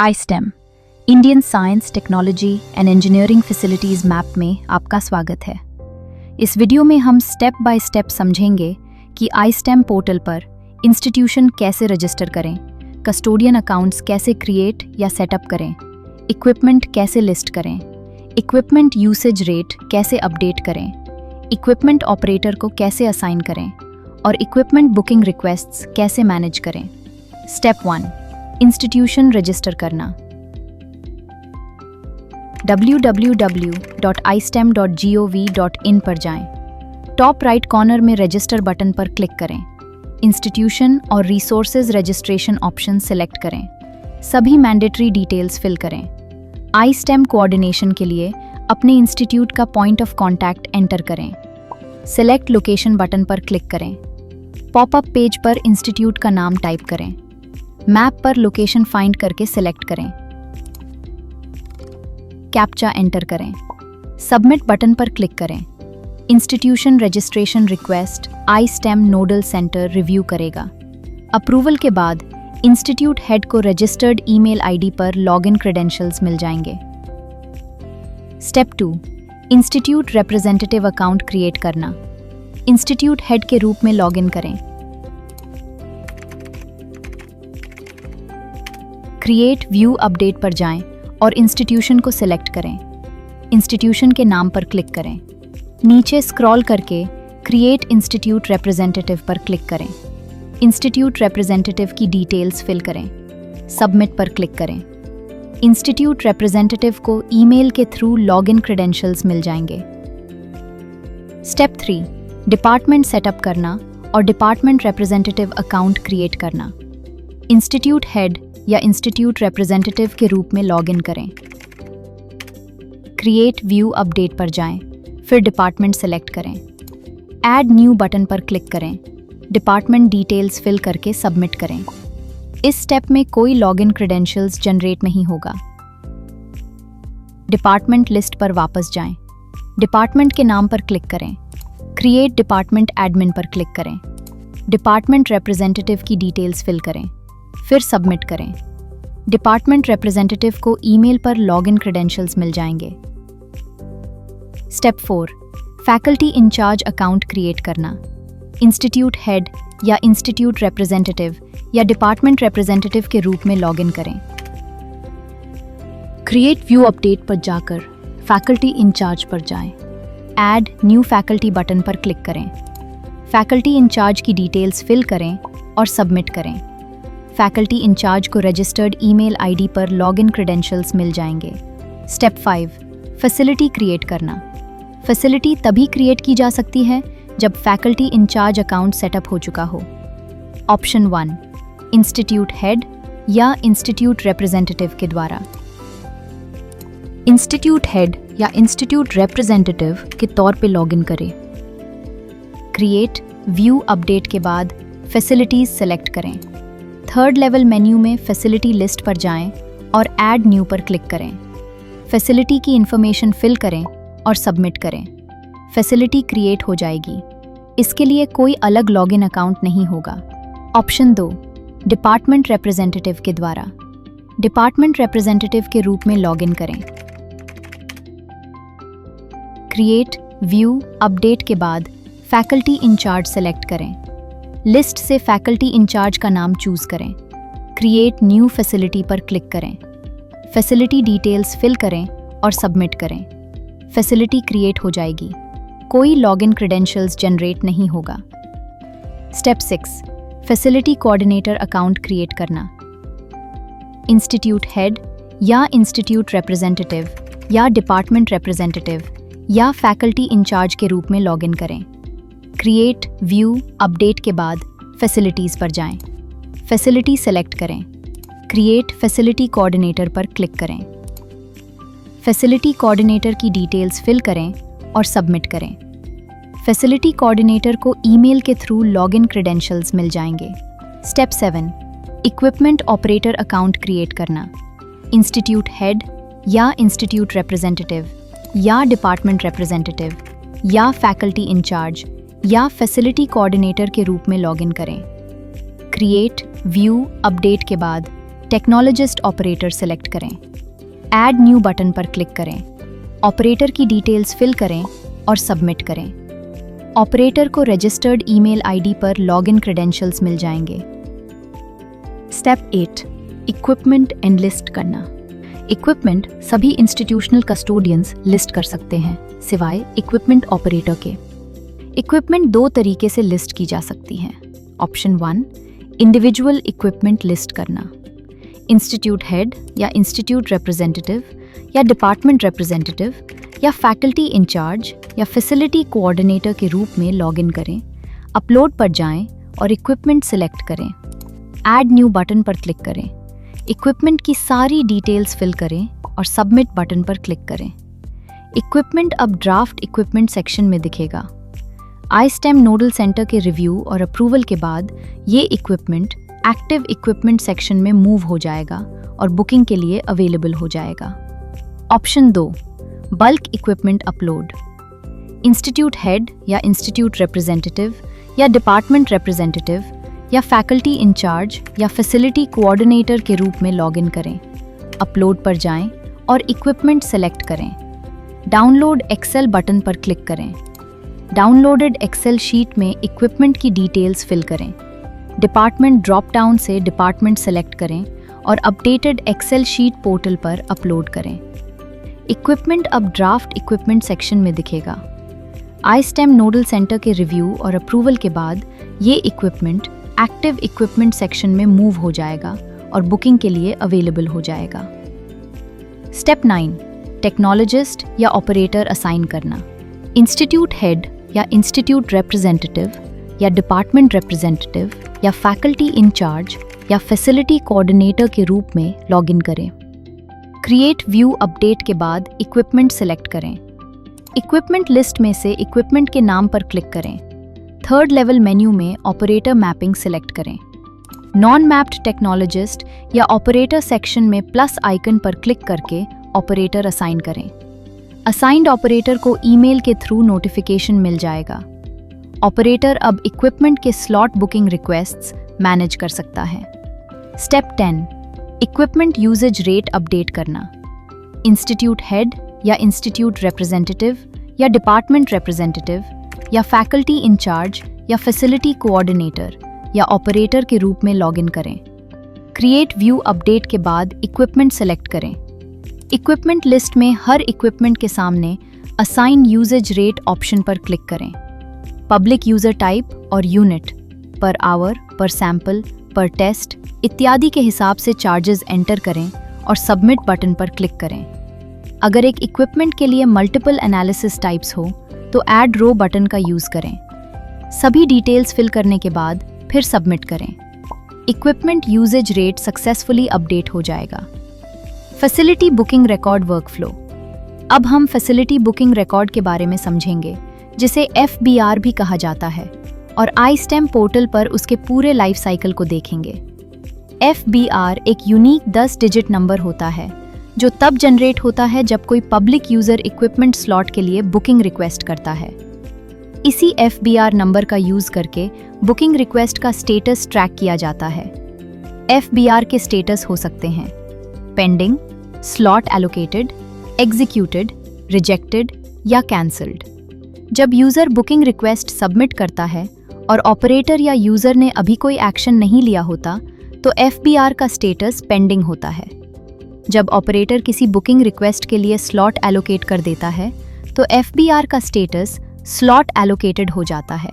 iSTEM Indian science technology and engineering facilities map में आपका स्वागत है। इस वीडियो में हम स्टेप बाय स्टेप समझेंगे कि iSTEM पोर्टल पर इंस्टीट्यूशन कैसे रजिस्टर करें, कस्टोडियन अकाउंट्स कैसे क्रिएट या सेटअप करें, इक्विपमेंट कैसे लिस्ट करें, इक्विपमेंट यूसेज रेट कैसे अपडेट करें, इक्विपमेंट ऑपरेटर को कैसे असाइन करें और इक्विपमेंट बुकिंग रिक्वेस्ट्स कैसे मैनेज करें। स्टेप 1, इंस्टीट्यूशन रजिस्टर करना। www.istem.gov.in पर जाएं। टॉप राइट कॉर्नर में रजिस्टर बटन पर क्लिक करें। इंस्टीट्यूशन और रिसोर्सेज रजिस्ट्रेशन ऑप्शन सिलेक्ट करें। सभी मैंडेटरी डिटेल्स फिल करें। iSTEM कोऑर्डिनेशन के लिए अपने इंस्टीट्यूट का पॉइंट ऑफ कॉन्टैक्ट एंटर करें। सिलेक्ट लोकेशन बटन पर क्लिक करें। पॉपअप पेज पर इंस्टीट्यूट का नाम टाइप करें। मैप पर लोकेशन फाइंड करके सिलेक्ट करें। कैप्चा एंटर करें। सबमिट बटन पर क्लिक करें। Institution registration request iSTEM nodal centre review करेगा। अप्रूवल के बाद इंस्टीट्यूट हेड को रजिस्टर्ड ईमेल आईडी पर लॉगिन क्रेडेंशियल्स मिल जाएंगे। Step 2, institute representative account create करना। इंस्टीट्यूट हेड के रूप में लॉगिन करें। क्रिएट व्यू अपडेट पर जाएं और इंस्टीट्यूशन को सिलेक्ट करें। इंस्टीट्यूशन के नाम पर क्लिक करें। नीचे स्क्रॉल करके क्रिएट इंस्टीट्यूट रिप्रेजेंटेटिव पर क्लिक करें। इंस्टीट्यूट रिप्रेजेंटेटिव की डिटेल्स फिल करें। सबमिट पर क्लिक करें। इंस्टीट्यूट रिप्रेजेंटेटिव को ईमेल के थ्रू लॉगिन क्रेडेंशियल्स मिल जाएंगे। स्टेप 3, डिपार्टमेंट सेटअप करना और डिपार्टमेंट रिप्रेजेंटेटिव अकाउंट क्रिएट करना। इंस्टीट्यूट हेड या इंस्टीट्यूट रिप्रेजेंटेटिव के रूप में लॉगिन करें। क्रिएट व्यू अपडेट पर जाएं, फिर डिपार्टमेंट सेलेक्ट करें। ऐड न्यू बटन पर क्लिक करें। डिपार्टमेंट डिटेल्स फिल करके सबमिट करें। इस स्टेप में कोई लॉगिन क्रेडेंशियल्स जनरेट नहीं होगा। डिपार्टमेंट लिस्ट पर वापस जाएं। डिपार्टमेंट के नाम पर क्लिक करें। क्रिएट डिपार्टमेंट एडमिन पर क्लिक करें। डिपार्टमेंट रिप्रेजेंटेटिव की डिटेल्स फिल करें, फिर सबमिट करें। डिपार्टमेंट रिप्रेजेंटेटिव को ईमेल पर लॉगिन क्रेडेंशियल्स मिल जाएंगे। Step 4, faculty incharge account create करना। इंस्टीट्यूट हेड या इंस्टीट्यूट रिप्रेजेंटेटिव या डिपार्टमेंट रिप्रेजेंटेटिव के रूप में लॉगिन करें। क्रिएट व्यू अपडेट पर जाकर फैकल्टी इंचार्ज पर जाएं। ऐड न्यू फैकल्टी बटन पर क्लिक करें। फैकल्टी इंचार्ज की डिटेल्स फिल करें और सबमिट करें। फैकल्टी इंचार्ज को रजिस्टर्ड ईमेल आईडी पर लॉगिन क्रेडेंशियल्स मिल जाएंगे। स्टेप 5, फैसिलिटी क्रिएट करना। फैसिलिटी तभी क्रिएट की जा सकती है जब फैकल्टी इंचार्ज अकाउंट सेटअप हो चुका हो। ऑप्शन 1, इंस्टीट्यूट हेड या इंस्टीट्यूट रिप्रेजेंटेटिव के द्वारा। इंस्टीट्यूट हेड या इंस्टीट्यूट रिप्रेजेंटेटिव के तौर पे लॉगिन करें। क्रिएट व्यू अपडेट के बाद फैसिलिटीज सेलेक्ट करें। थर्ड लेवल मेन्यू में फैसिलिटी लिस्ट पर जाएं और ऐड न्यू पर क्लिक करें। फैसिलिटी की इंफॉर्मेशन फिल करें और सबमिट करें। फैसिलिटी क्रिएट हो जाएगी। इसके लिए कोई अलग लॉगिन अकाउंट नहीं होगा। ऑप्शन 2, डिपार्टमेंट रिप्रेजेंटेटिव के द्वारा। डिपार्टमेंट रिप्रेजेंटेटिव के रूप में लॉगिन करें। क्रिएट व्यू अपडेट के बाद फैकल्टी इंचार्ज सेलेक्ट करें। लिस्ट से फैकल्टी इंचार्ज का नाम चूज करें। क्रिएट न्यू फैसिलिटी पर क्लिक करें। फैसिलिटी डिटेल्स फिल करें और सबमिट करें। फैसिलिटी क्रिएट हो जाएगी। कोई लॉगिन क्रेडेंशियल्स जनरेट नहीं होगा। Step 6, facility coordinator account create करना। इंस्टीट्यूट हेड या इंस्टीट्यूट रिप्रेजेंटेटिव या डिपार्टमेंट रिप्रेजेंटेटिव या फैकल्टी इंचार्ज के रूप में लॉगिन करें। क्रिएट व्यू अपडेट के बाद फैसिलिटीज़ पर जाएं। फैसिलिटी सेलेक्ट करें। क्रिएट फैसिलिटी कोऑर्डिनेटर पर क्लिक करें। फैसिलिटी कोऑर्डिनेटर की डिटेल्स फिल करें और सबमिट करें। फैसिलिटी कोऑर्डिनेटर को ईमेल के थ्रू लॉगिन क्रेडेंशियल्स मिल जाएंगे। Step 7, equipment operator account create करना। इंस्टीट्यूट हेड या इंस्टीट्यूट रिप्रेजेंटेटिव या डिपार्टमेंट रिप्रेजेंटेटिव या फैकल्टी इंचार्ज या फैसिलिटी कोऑर्डिनेटर के रूप में लॉगिन करें। क्रिएट व्यू अपडेट के बाद टेक्नोलॉजिस्ट ऑपरेटर सेलेक्ट करें। ऐड न्यू बटन पर क्लिक करें। ऑपरेटर की डिटेल्स फिल करें और सबमिट करें। ऑपरेटर को रजिस्टर्ड ईमेल आईडी पर लॉगिन क्रेडेंशियल्स मिल जाएंगे। स्टेप 8, इक्विपमेंट एनलिस्ट करना। इक्विपमेंट सभी इंस्टीट्यूशनल कस्टोडियंस लिस्ट कर सकते हैं, सिवाय इक्विपमेंट ऑपरेटर के। इक्विपमेंट दो तरीके से लिस्ट की जा सकती हैं। ऑप्शन 1, इंडिविजुअल इक्विपमेंट लिस्ट करना। इंस्टीट्यूट हेड या इंस्टीट्यूट रिप्रेजेंटेटिव या डिपार्टमेंट रिप्रेजेंटेटिव या फैकल्टी इंचार्ज या फैसिलिटी कोऑर्डिनेटर के रूप में लॉगिन करें। अपलोड पर जाएं और इक्विपमेंट सिलेक्ट करें। ऐड न्यू बटन पर क्लिक करें। इक्विपमेंट की सारी डिटेल्स फिल करें और सबमिट बटन पर क्लिक करें। इक्विपमेंट अब ड्राफ्ट इक्विपमेंट सेक्शन में दिखेगा। iSTEM नोडल सेंटर के रिव्यू और अप्रूवल के बाद ये इक्विपमेंट एक्टिव इक्विपमेंट सेक्शन में मूव हो जाएगा और बुकिंग के लिए अवेलेबल हो जाएगा। Option 2, bulk equipment upload. Institute head या इंस्टीट्यूट रिप्रेजेंटेटिव या डिपार्टमेंट रिप्रेजेंटेटिव या फैकल्टी इंचार्ज या फैसिलिटी कोऑर्डिनेटर के रूप में लॉगिन करें। अपलोड पर जाएं और इक्विपमेंट सेलेक्ट करें। डाउनलोड एक्सेल बटन पर क्लिक करें। डाउनलोडेड एक्सेल शीट में इक्विपमेंट की डिटेल्स फिल करें। डिपार्टमेंट ड्रॉप डाउन से डिपार्टमेंट सेलेक्ट करें और अपडेटेड एक्सेल शीट पोर्टल पर अपलोड करें। इक्विपमेंट अब ड्राफ्ट इक्विपमेंट सेक्शन में दिखेगा। iSTEM नोडल सेंटर के रिव्यू और अप्रूवल के बाद ये इक्विपमेंट एक्टिव इक्विपमेंट सेक्शन में मूव हो जाएगा और बुकिंग के लिए अवेलेबल हो जाएगा। स्टेप 9, टेक्नोलॉजिस्ट या ऑपरेटर असाइन करना। इंस्टीट्यूट हेड या इंस्टीट्यूट रिप्रेजेंटेटिव या डिपार्टमेंट रिप्रेजेंटेटिव या फैकल्टी इंचार्ज या फैसिलिटी कोऑर्डिनेटर के रूप में लॉगिन करें। क्रिएट व्यू अपडेट के बाद इक्विपमेंट सेलेक्ट करें। इक्विपमेंट लिस्ट में से इक्विपमेंट के नाम पर क्लिक करें। थर्ड लेवल मेन्यू में ऑपरेटर मैपिंग सेलेक्ट करें। नॉन मैप्ड टेक्नोलॉजिस्ट या ऑपरेटर सेक्शन में प्लस आइकन पर क्लिक करके ऑपरेटर असाइन करें। असाइंड ऑपरेटर को ईमेल के थ्रू नोटिफिकेशन मिल जाएगा। ऑपरेटर अब इक्विपमेंट के स्लॉट बुकिंग रिक्वेस्ट्स मैनेज कर सकता है। Step 10, equipment usage rate update करना। इंस्टीट्यूट हेड या इंस्टीट्यूट रिप्रेजेंटेटिव या डिपार्टमेंट रिप्रेजेंटेटिव या फैकल्टी इंचार्ज या फैसिलिटी कोऑर्डिनेटर या ऑपरेटर के रूप में लॉगिन करें। क्रिएट व्यू अपडेट के बाद इक्विपमेंट सेलेक्ट करें। इक्विपमेंट लिस्ट में हर इक्विपमेंट के सामने असाइन यूजेज रेट ऑप्शन पर क्लिक करें। पब्लिक यूजर टाइप और यूनिट, पर आवर, पर सैंपल, पर टेस्ट इत्यादि के हिसाब से चार्जेस एंटर करें और सबमिट बटन पर क्लिक करें। अगर एक इक्विपमेंट के लिए मल्टीपल एनालिसिस टाइप्स हो तो ऐड रो बटन का यूज करें। सभी डिटेल्स फिल करने के बाद फिर सबमिट करें। Equipment usage rate successfully update हो जाएगा। Facility booking record workflow. अब हम फैसिलिटी बुकिंग रिकॉर्ड के बारे में समझेंगे, जिसे FBR भी कहा जाता है, और iSTEM पोर्टल पर उसके पूरे लाइफ साइकिल को देखेंगे। FBR एक यूनिक 10 डिजिट नंबर होता है जो तब जनरेट होता है जब कोई पब्लिक यूजर इक्विपमेंट स्लॉट के लिए बुकिंग रिक्वेस्ट करता है। इसी FBR नंबर का यूज करके बुकिंग रिक्वेस्ट का स्टेटस ट्रैक किया जाता है। FBR के स्टेटस हो सकते हैं pending, slot allocated, executed, rejected या कैंसल्ड। जब यूजर बुकिंग रिक्वेस्ट सबमिट करता है और ऑपरेटर या यूजर ने अभी कोई एक्शन नहीं लिया होता तो FBR का स्टेटस पेंडिंग होता है। जब ऑपरेटर किसी बुकिंग रिक्वेस्ट के लिए स्लॉट एलोकेट कर देता है तो FBR का स्टेटस स्लॉट एलोकेटेड हो जाता है।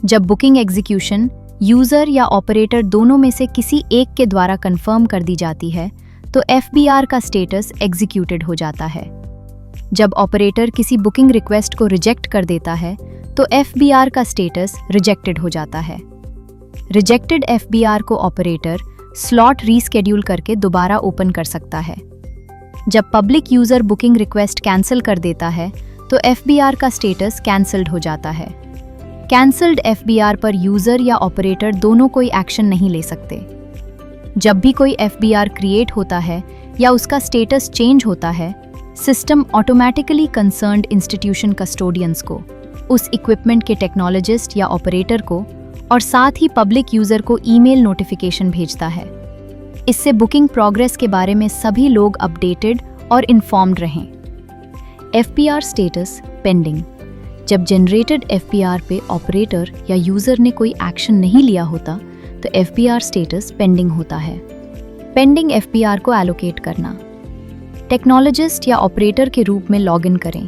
जब बुकिंग एग्जीक्यूशन यूजर या ऑपरेटर दोनों में से किसी एक के द्वारा कंफर्म कर दी जाती है तो FBR का स्टेटस एग्जीक्यूटेड हो जाता है। जब ऑपरेटर किसी बुकिंग रिक्वेस्ट को रिजेक्ट कर देता है तो FBR का स्टेटस रिजेक्टेड हो जाता है। रिजेक्टेड FBR को ऑपरेटर स्लॉट रीस्केड्यूल करके दोबारा ओपन कर सकता है। जब public user booking request cancel कर देता है तो FBR का स्टेटस कैंसल्ड हो जाता है। कैंसल्ड FBR पर यूजर या ऑपरेटर दोनों कोई एक्शन नहीं ले सकते। जब भी कोई FBR क्रिएट होता है या उसका स्टेटस चेंज होता है, system automatically concerned institution custodians को, उस इक्विपमेंट के टेक्नोलॉजिस्ट या ऑपरेटर को और साथ ही पब्लिक यूजर को ईमेल नोटिफिकेशन भेजता है। इससे बुकिंग प्रोग्रेस के बारे में सभी लोग अपडेटेड और इन्फॉर्म्ड रहें। FPR status pending. जब जनरेटेड FPR पे ऑपरेटर या यूज़र ने कोई एक्शन नहीं लिया होता तो FPR स्टेटस पेंडिंग होता है। पेंडिंग FPR को एलोकेट करना। टेक्नोलॉजिस्ट या ऑपरेटर के रूप में लॉगिन करें।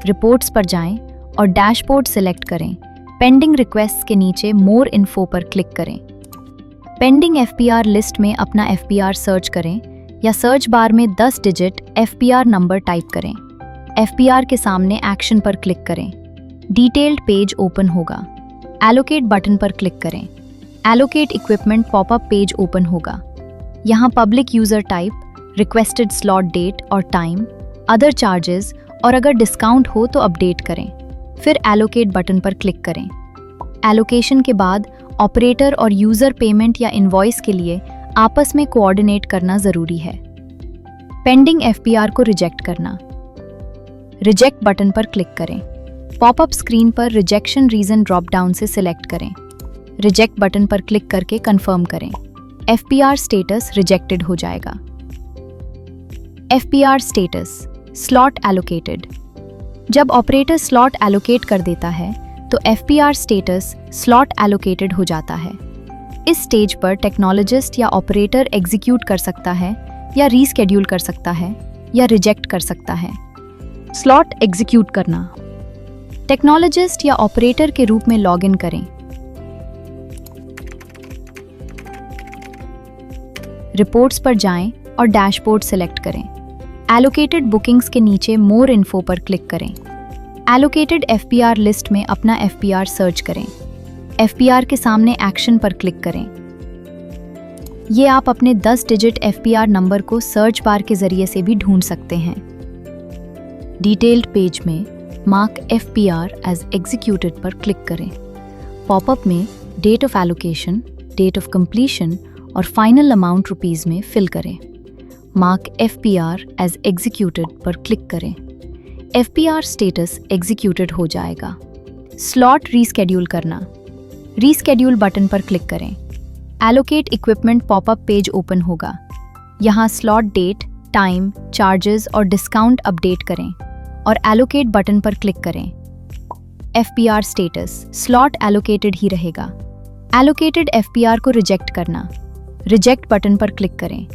रिपोर्ट्स पर जाएं और डैशबोर्ड सिलेक्ट करें। पेंडिंग रिक्वेस्ट्स के नीचे मोर इन्फो पर क्लिक करें। पेंडिंग FPR लिस्ट में अपना FPR सर्च करें या सर्च बार में 10 डिजिट FPR नंबर टाइप करें। FPR के सामने एक्शन पर क्लिक करें। डिटेल्ड पेज ओपन होगा। एलोकेट बटन पर क्लिक करें। Allocate equipment popup page open होगा। यहाँ public user type, requested slot date और टाइम, अदर चार्जेस और अगर डिस्काउंट हो तो अपडेट करें। फिर एलोकेट बटन पर क्लिक करें। एलोकेशन के बाद ऑपरेटर और यूज़र पेमेंट या इनवॉइस के लिए आपस में कोऑर्डिनेट करना ज़रूरी है। पेंडिंग FPR को रिजेक्ट करना। रिजेक्ट बटन पर क्लिक करें। पॉपअप स्क्रीन पर रिजेक्शन रीज़न ड्रॉप डाउन से सिलेक्ट करें। रिजेक्ट बटन पर क्लिक करके कंफर्म करें। FPR स्टेटस रिजेक्टेड हो जाएगा। FPR status slot allocated. जब ऑपरेटर स्लॉट एलोकेट कर देता है तो FPR स्टेटस स्लॉट एलोकेटेड हो जाता है। इस स्टेज पर टेक्नोलॉजिस्ट या ऑपरेटर एग्जीक्यूट कर सकता है या रीस्केड्यूल कर सकता है या रिजेक्ट कर सकता है। स्लॉट एग्जीक्यूट करना। टेक्नोलॉजिस्ट या ऑपरेटर के रूप में लॉगिन करें। रिपोर्ट्स पर जाएं और डैशबोर्ड सिलेक्ट करें। एलोकेटेड बुकिंग्स के नीचे मोर इन्फो पर क्लिक करें। एलोकेटेड FPR लिस्ट में अपना FPR सर्च करें। FPR के सामने एक्शन पर क्लिक करें। ये आप अपने 10 डिजिट FPR नंबर को सर्च बार के जरिए से भी ढूंढ सकते हैं। डिटेल्ड पेज में मार्क FPR एज एग्जीक्यूटेड पर क्लिक करें। पॉपअप में date of allocation, date of completion और फाइनल अमाउंट रुपीस में फिल करें। मार्क FPR एज एग्जीक्यूटेड पर क्लिक करें। FPR स्टेटस एग्जीक्यूटेड हो जाएगा। स्लॉट रीस्केड्यूल करना। रीस्केड्यूल बटन पर क्लिक करें। Allocate equipment popup page open होगा। यहाँ स्लॉट डेट, टाइम, चार्जेस और डिस्काउंट अपडेट करें और एलोकेट बटन पर क्लिक करें। FPR स्टेटस स्लॉट एलोकेटेड ही रहेगा। एलोकेटेड FPR को रिजेक्ट करना। रिजेक्ट बटन पर क्लिक करें।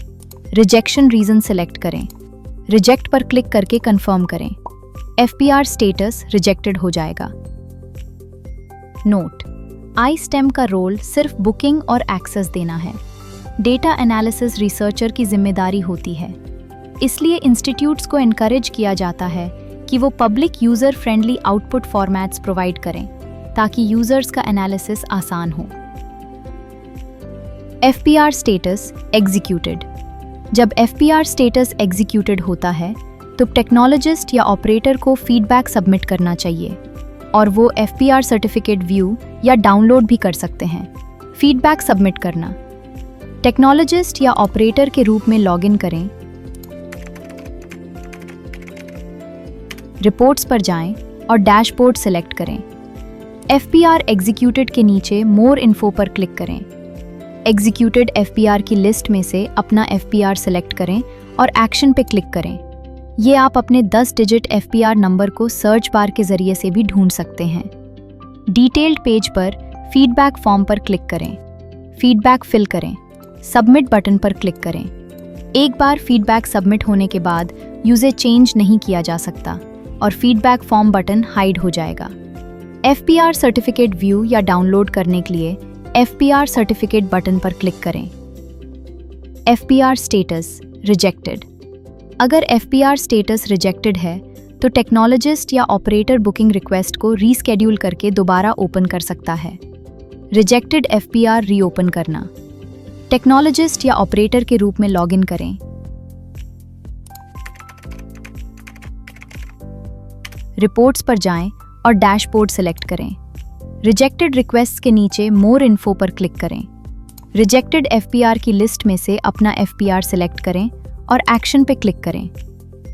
रिजेक्शन रीजन सिलेक्ट करें। रिजेक्ट पर क्लिक करके कंफर्म करें। FPR स्टेटस रिजेक्टेड हो जाएगा। नोट: iSTEM का रोल सिर्फ बुकिंग और एक्सेस देना है। डेटा एनालिसिस रिसर्चर की जिम्मेदारी होती है। इसलिए इंस्टीट्यूट्स को एनकरेज किया जाता है कि वो public user friendly output formats provide करें ताकि यूज़र्स का एनालिसिस आसान हो। FPR status executed. जब FPR स्टेटस एग्जीक्यूटेड होता है तो टेक्नोलॉजिस्ट या ऑपरेटर को फीडबैक सबमिट करना चाहिए और वो FPR सर्टिफिकेट व्यू या डाउनलोड भी कर सकते हैं। फीडबैक सबमिट करना। टेक्नोलॉजिस्ट या ऑपरेटर के रूप में लॉगिन करें। रिपोर्ट्स पर जाएं और डैशबोर्ड सिलेक्ट करें। FPR एग्जीक्यूटेड के नीचे मोर इन्फो पर क्लिक करें। एग्जीक्यूटेड FPR की लिस्ट में से अपना FPR सिलेक्ट करें और एक्शन पे क्लिक करें। ये आप अपने 10 डिजिट FPR नंबर को सर्च बार के जरिए से भी ढूंढ सकते हैं। डिटेल्ड पेज पर फीडबैक फॉर्म पर क्लिक करें। फीडबैक फिल करें। सबमिट बटन पर क्लिक करें। एक बार फीडबैक सबमिट होने के बाद यूज़र चेंज नहीं किया जा सकता और फीडबैक फॉर्म बटन हाइड हो जाएगा। FPR सर्टिफिकेट व्यू या डाउनलोड करने के लिए FPR सर्टिफिकेट बटन पर क्लिक करें। FPR status rejected. अगर FPR स्टेटस रिजेक्टेड है तो टेक्नोलॉजिस्ट या ऑपरेटर बुकिंग रिक्वेस्ट को रीस्केड्यूल करके दोबारा ओपन कर सकता है। रिजेक्टेड FPR रीओपन करना। टेक्नोलॉजिस्ट या ऑपरेटर के रूप में लॉगिन करें। रिपोर्ट्स पर जाएं और डैशबोर्ड सिलेक्ट करें। रिजेक्टेड रिक्वेस्ट्स के नीचे मोर इन्फो पर क्लिक करें। रिजेक्टेड FPR की लिस्ट में से अपना FPR सिलेक्ट करें और एक्शन पे क्लिक करें।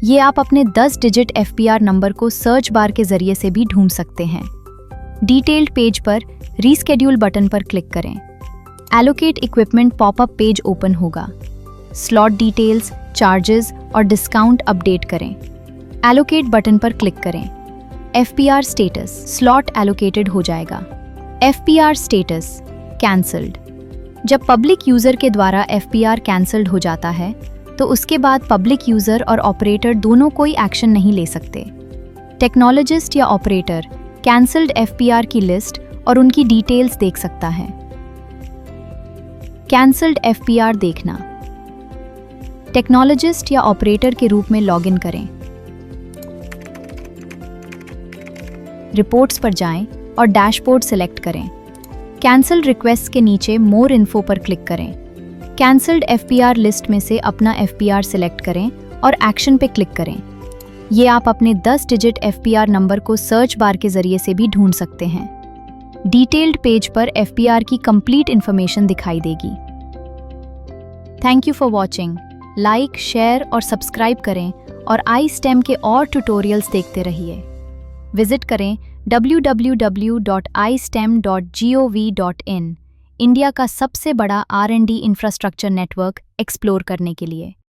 ये आप अपने 10 डिजिट FPR नंबर को सर्च बार के जरिए से भी ढूंढ सकते हैं। डिटेल्ड पेज पर रीस्केड्यूल बटन पर क्लिक करें। Allocate equipment popup page open होगा। स्लॉट डिटेल्स, चार्जेस और डिस्काउंट अपडेट करें। एलोकेट बटन पर क्लिक करें। FPR स्टेटस, स्लॉट एलोकेटेड हो जाएगा। FPR status cancelled. जब पब्लिक यूजर के द्वारा FPR कैंसल्ड हो जाता है तो उसके बाद पब्लिक यूजर और ऑपरेटर दोनों कोई एक्शन नहीं ले सकते। टेक्नोलॉजिस्ट या ऑपरेटर कैंसल्ड FPR की लिस्ट और उनकी डिटेल्स देख सकता है। कैंसल्ड FPR देखना। टेक्नोलॉजिस्ट या ऑपरेटर के रूप में लॉगिन करें। रिपोर्ट्स पर जाएं और डैशबोर्ड सिलेक्ट करें। कैंसल्ड रिक्वेस्ट के नीचे मोर इन्फो पर क्लिक करें। कैंसल्ड FPR लिस्ट में से अपना FPR सिलेक्ट करें और एक्शन पे क्लिक करें। ये आप अपने 10 डिजिट FPR नंबर को सर्च बार के जरिए से भी ढूंढ सकते हैं। डिटेल्ड पेज पर FPR की कंप्लीट इंफॉर्मेशन दिखाई देगी। Thank you for watching. Like, share और सब्सक्राइब करें और iSTEM के और ट्यूटोरियल्स देखते रहिए। विजिट करें www.istem.gov.in, इंडिया का सबसे बड़ा R&D इंफ्रास्ट्रक्चर नेटवर्क एक्सप्लोर करने के लिए।